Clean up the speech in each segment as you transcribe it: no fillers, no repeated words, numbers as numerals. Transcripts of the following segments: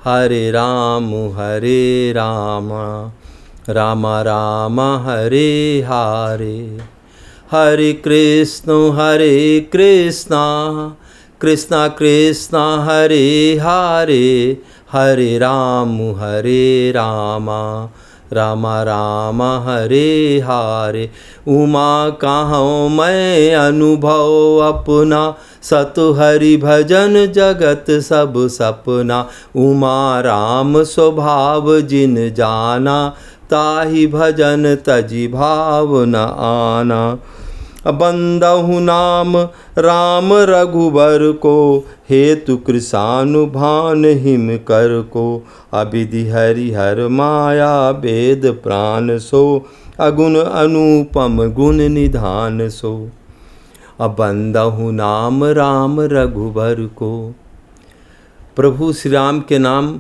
हरे राम राम राम हरे हरे, हरे कृष्ण कृष्ण कृष्ण हरे हरे, हरे राम राम राम हरे हरे। उमा कहूँ मैं अनुभव अपना, सत हरि भजन जगत सब सपना। उमा राम स्वभाव जिन जाना, ताहि भजन तजि भाव न आना। बंदहु नाम राम रघुबर को, हेतु कृशानुभान हिम कर को। अविधि हरिहर माया वेद प्राण सो, अगुण अनुपम गुण निधान सो। बंदहु नाम राम रघुबर को। प्रभु श्री राम के नाम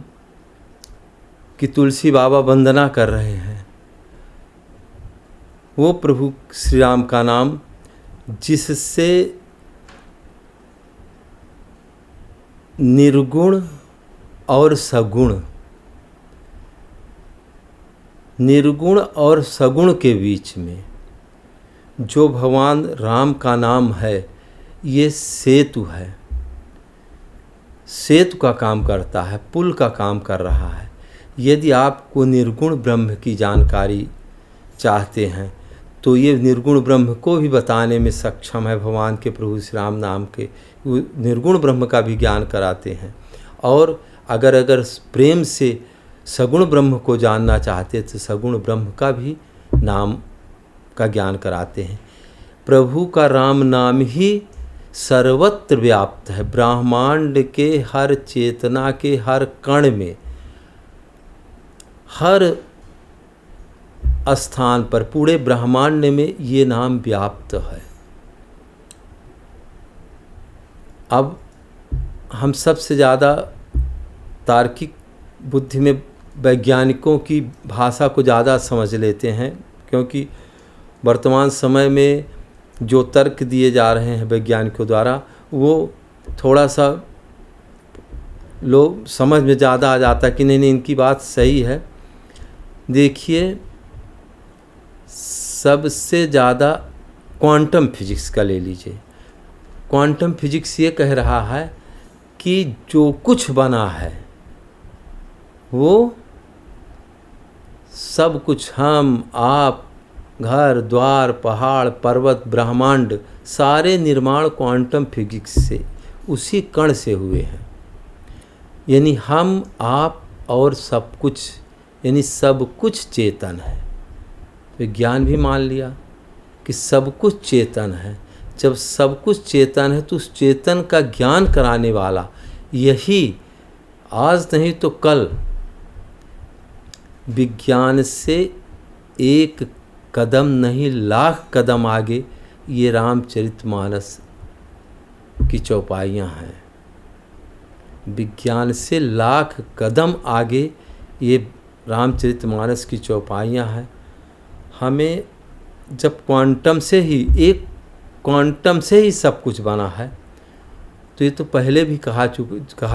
की तुलसी बाबा वंदना कर रहे हैं। वो प्रभु श्री राम का नाम जिससे निर्गुण और सगुण, निर्गुण और सगुण के बीच में जो भगवान राम का नाम है, ये सेतु है, सेतु का काम करता है, पुल का काम कर रहा है। यदि आपको निर्गुण ब्रह्म की जानकारी चाहते हैं तो ये निर्गुण ब्रह्म को भी बताने में सक्षम है। भगवान के प्रभु श्री राम नाम के निर्गुण ब्रह्म का भी ज्ञान कराते हैं। और अगर प्रेम से सगुण ब्रह्म को जानना चाहते तो सगुण ब्रह्म का भी नाम का ज्ञान कराते हैं। प्रभु का राम नाम ही सर्वत्र व्याप्त है। ब्रह्मांड के हर चेतना के हर कण में, हर स्थान पर, पूरे ब्रह्मांड में ये नाम व्याप्त है। अब हम सबसे ज़्यादा तार्किक बुद्धि में वैज्ञानिकों की भाषा को ज़्यादा समझ लेते हैं, क्योंकि वर्तमान समय में जो तर्क दिए जा रहे हैं वैज्ञानिकों द्वारा, वो थोड़ा सा लोग समझ में ज़्यादा आ जाता है कि नहीं इनकी बात सही है। देखिए, सबसे ज़्यादा क्वांटम फिजिक्स का ले लीजिए। क्वांटम फिजिक्स ये कह रहा है कि जो कुछ बना है वो सब कुछ, हम आप, घर द्वार, पहाड़ पर्वत, ब्रह्मांड, सारे निर्माण क्वांटम फिजिक्स से, उसी कण से हुए हैं। यानी हम आप और सब कुछ, यानी सब कुछ चेतन है। विज्ञान भी मान लिया कि सब कुछ चेतन है। जब सब कुछ चेतन है तो उस चेतन का ज्ञान कराने वाला यही आज नहीं तो कल विज्ञान से एक कदम नहीं लाख कदम आगे ये रामचरितमानस की चौपाइयाँ हैं। विज्ञान से लाख कदम आगे ये रामचरितमानस की चौपाइयाँ हैं। हमें जब क्वांटम से ही सब कुछ बना है, तो ये तो पहले भी कहा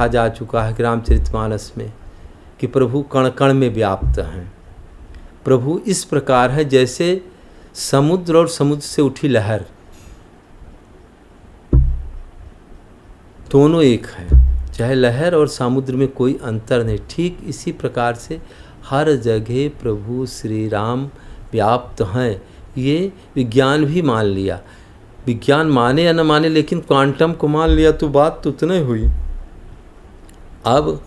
जा चुका है कि रामचरितमानस में कि प्रभु कण कण में व्याप्त हैं। प्रभु इस प्रकार है जैसे समुद्र और समुद्र से उठी लहर दोनों एक है, चाहे लहर और समुद्र में कोई अंतर नहीं। ठीक इसी प्रकार से हर जगह प्रभु श्री राम व्याप्त हैं। ये विज्ञान भी मान लिया। विज्ञान माने या न माने, लेकिन क्वांटम को मान लिया तो बात तो उतनी हुई। अब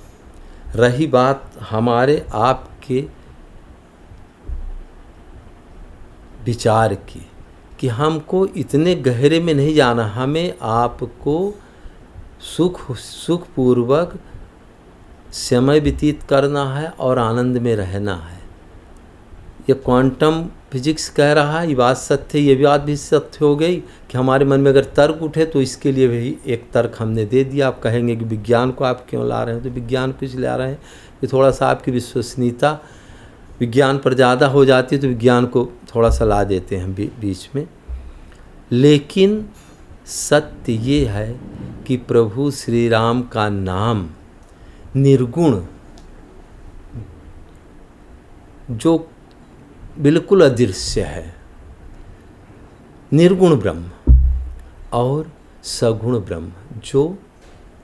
रही बात हमारे आपके विचार की कि हमको इतने गहरे में नहीं जाना, हमें आपको सुखपूर्वक समय व्यतीत करना है और आनंद में रहना है। ये क्वांटम फिजिक्स कह रहा है, ये बात सत्य है। ये बात भी सत्य हो गई कि हमारे मन में अगर तर्क उठे तो इसके लिए भी एक तर्क हमने दे दिया। आप कहेंगे कि विज्ञान को आप क्यों ला रहे हैं, तो विज्ञान को इसलिए ला रहे हैं कि थोड़ा सा आपकी विश्वसनीयता विज्ञान पर ज़्यादा हो जाती है, तो विज्ञान को थोड़ा सा ला देते हैं बीच में। लेकिन सत्य ये है कि प्रभु श्री राम का नाम निर्गुण जो बिल्कुल अदृश्य है, निर्गुण ब्रह्म, और सगुण ब्रह्म जो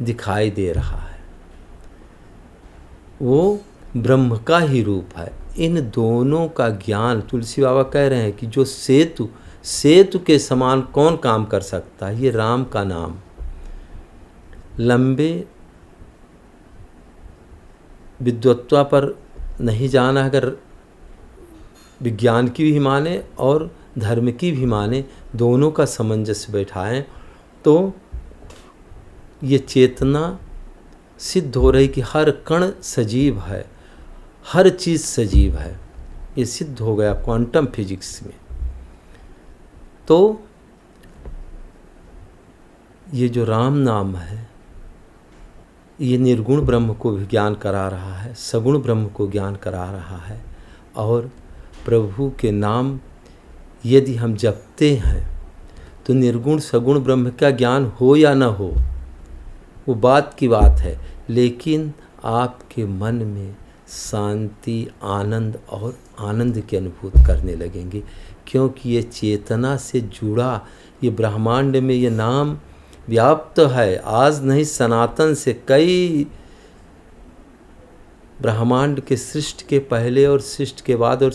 दिखाई दे रहा है, वो ब्रह्म का ही रूप है। इन दोनों का ज्ञान, तुलसी बाबा कह रहे हैं कि जो सेतु के समान कौन काम कर सकता है, ये राम का नाम। लंबे विद्वत्ता पर नहीं जाना, अगर विज्ञान की भी माने और धर्म की भी माने, दोनों का सामंजस्य बैठाएं तो ये चेतना सिद्ध हो रही कि हर कण सजीव है, हर चीज़ सजीव है। ये सिद्ध हो गया क्वांटम फिजिक्स में। तो ये जो राम नाम है, ये निर्गुण ब्रह्म को भी ज्ञान करा रहा है, सगुण ब्रह्म को ज्ञान करा रहा है। और प्रभु के नाम यदि हम जपते हैं तो निर्गुण सगुण ब्रह्म का ज्ञान हो या न हो, वो बात की बात है, लेकिन आपके मन में शांति, आनंद और आनंद की अनुभूति करने लगेंगे, क्योंकि ये चेतना से जुड़ा, ये ब्रह्मांड में ये नाम व्याप्त है। आज नहीं, सनातन से कई ब्रह्मांड के सृष्टि के पहले और सृष्टि के बाद और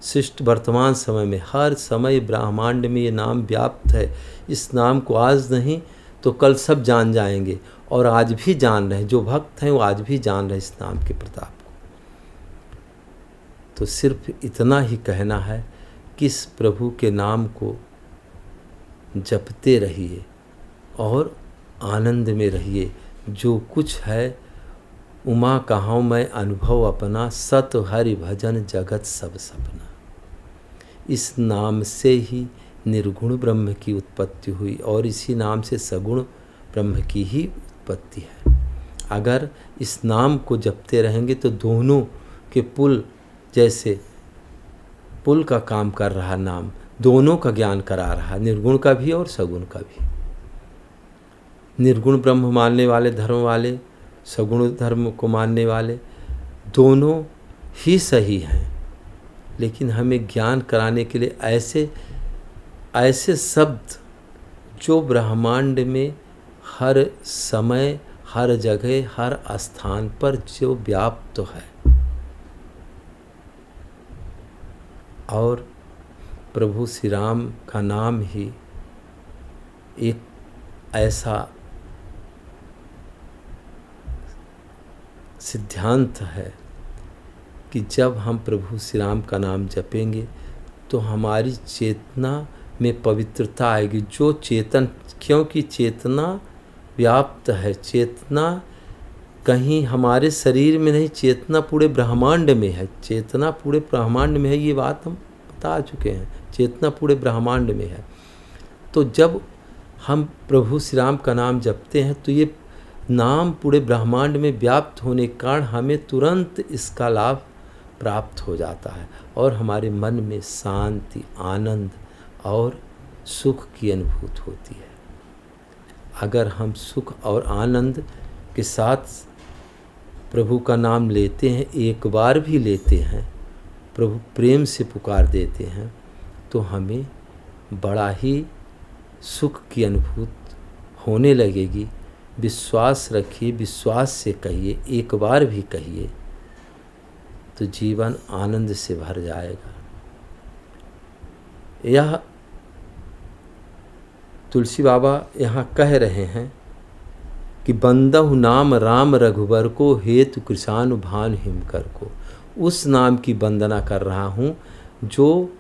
सृष्टि वर्तमान समय में, हर समय ब्रह्मांड में ये नाम व्याप्त है। इस नाम को आज नहीं तो कल सब जान जाएंगे, और आज भी जान रहे हैं। जो भक्त हैं वो आज भी जान रहे हैं इस नाम के प्रताप को। तो सिर्फ इतना ही कहना है कि इस प्रभु के नाम को जपते रहिए और आनंद में रहिए। जो कुछ है उमा कहाऊँ मैं अनुभव अपना, सत हरि भजन जगत सब सपना। इस नाम से ही निर्गुण ब्रह्म की उत्पत्ति हुई और इसी नाम से सगुण ब्रह्म की ही उत्पत्ति है। अगर इस नाम को जपते रहेंगे तो दोनों के पुल, जैसे पुल का काम कर रहा नाम, दोनों का ज्ञान करा रहा, निर्गुण का भी और सगुण का भी। निर्गुण ब्रह्म मानने वाले, धर्म वाले, सगुण धर्म को मानने वाले, दोनों ही सही हैं। लेकिन हमें ज्ञान कराने के लिए ऐसे शब्द जो ब्रह्मांड में हर समय, हर जगह, हर स्थान पर जो व्याप्त है, और प्रभु श्री राम का नाम ही एक ऐसा सिद्धांत है कि जब हम प्रभु श्री राम का नाम जपेंगे तो हमारी चेतना में पवित्रता आएगी। जो चेतन, क्योंकि चेतना व्याप्त है, चेतना कहीं हमारे शरीर में नहीं, चेतना पूरे ब्रह्मांड में है। चेतना पूरे ब्रह्मांड में है, ये बात हम बता चुके हैं। चेतना पूरे ब्रह्मांड में है। तो जब हम प्रभु श्री राम का नाम जपते हैं तो ये नाम पूरे ब्रह्मांड में व्याप्त होने के कारण हमें तुरंत इसका लाभ प्राप्त हो जाता है और हमारे मन में शांति, आनंद और सुख की अनुभूति होती है। अगर हम सुख और आनंद के साथ प्रभु का नाम लेते हैं, एक बार भी लेते हैं, प्रभु प्रेम से पुकार देते हैं, तो हमें बड़ा ही सुख की अनुभूति होने लगेगी। विश्वास रखिए, विश्वास से कहिए, एक बार भी कहिए तो जीवन आनंद से भर जाएगा। यह तुलसी बाबा यहाँ कह रहे हैं कि बंदहु नाम राम रघुबर को, हेतु कृषानु भानु हिमकर को। उस नाम की वंदना कर रहा हूँ जो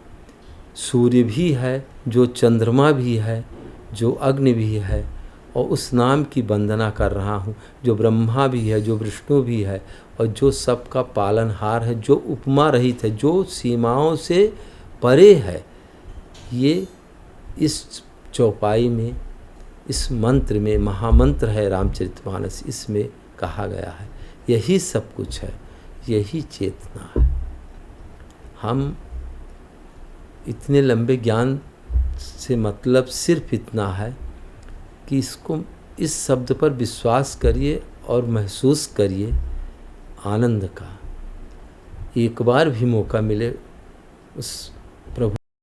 सूर्य भी है, जो चंद्रमा भी है, जो अग्नि भी है, और उस नाम की वंदना कर रहा हूँ जो ब्रह्मा भी है, जो विष्णु भी है, और जो सबका पालनहार है, जो उपमा रहित है, जो सीमाओं से परे है। ये इस चौपाई में, इस मंत्र में, महामंत्र है रामचरितमानस, इसमें कहा गया है। यही सब कुछ है, यही चेतना है। हम इतने लंबे ज्ञान से मतलब सिर्फ इतना है कि इसको, इस शब्द पर विश्वास करिए और महसूस करिए आनंद का। एक बार भी मौका मिले उस